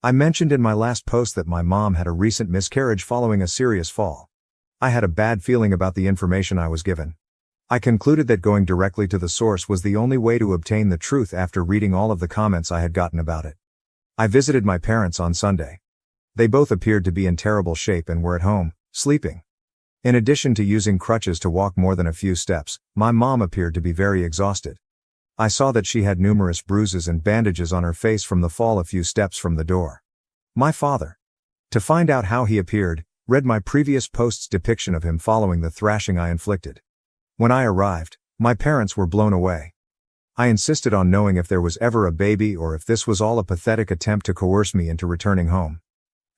I mentioned in my last post that my mom had a recent miscarriage following a serious fall. I had a bad feeling about the information I was given. I concluded that going directly to the source was the only way to obtain the truth after reading all of the comments I had gotten about it. I visited my parents on Sunday. They both appeared to be in terrible shape and were at home, sleeping. In addition to using crutches to walk more than a few steps, my mom appeared to be very exhausted. I saw that she had numerous bruises and bandages on her face from the fall a few steps from the door. My father, to find out how he appeared, read my previous post's depiction of him following the thrashing I inflicted. When I arrived, my parents were blown away. I insisted on knowing if there was ever a baby or if this was all a pathetic attempt to coerce me into returning home.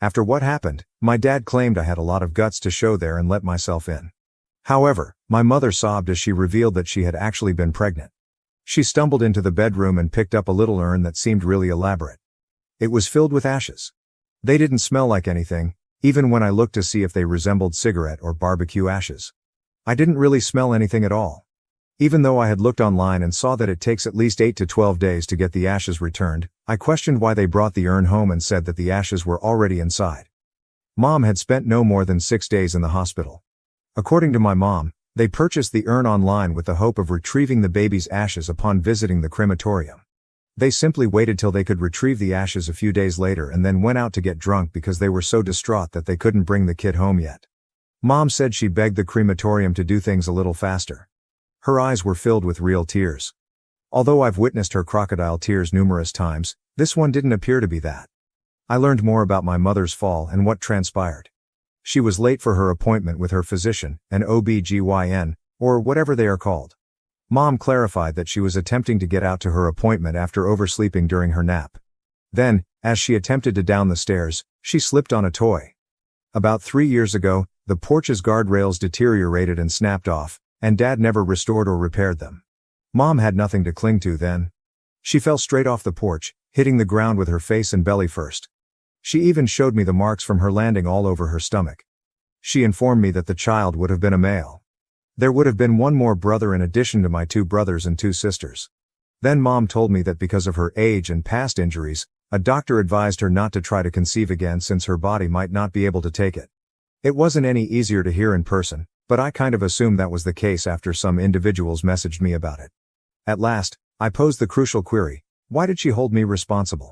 After what happened, my dad claimed I had a lot of guts to show there and let myself in. However, my mother sobbed as she revealed that she had actually been pregnant. She stumbled into the bedroom and picked up a little urn that seemed really elaborate. It was filled with ashes. They didn't smell like anything, even when I looked to see if they resembled cigarette or barbecue ashes. I didn't really smell anything at all. Even though I had looked online and saw that it takes at least 8 to 12 days to get the ashes returned, I questioned why they brought the urn home and said that the ashes were already inside. Mom had spent no more than 6 days in the hospital. According to my mom, they purchased the urn online with the hope of retrieving the baby's ashes upon visiting the crematorium. They simply waited till they could retrieve the ashes a few days later and then went out to get drunk because they were so distraught that they couldn't bring the kid home yet. Mom said she begged the crematorium to do things a little faster. Her eyes were filled with real tears. Although I've witnessed her crocodile tears numerous times, this one didn't appear to be that. I learned more about my mother's fall and what transpired. She was late for her appointment with her physician, an OB/GYN, or whatever they are called. Mom clarified that she was attempting to get out to her appointment after oversleeping during her nap. Then, as she attempted to down the stairs, she slipped on a toy. About 3 years ago, the porch's guardrails deteriorated and snapped off, and Dad never restored or repaired them. Mom had nothing to cling to then. She fell straight off the porch, hitting the ground with her face and belly first. She even showed me the marks from her landing all over her stomach. She informed me that the child would have been a male. There would have been one more brother in addition to my 2 brothers and 2 sisters. Then Mom told me that because of her age and past injuries, a doctor advised her not to try to conceive again since her body might not be able to take it. It wasn't any easier to hear in person, but I kind of assumed that was the case after some individuals messaged me about it. At last, I posed the crucial query: why did she hold me responsible?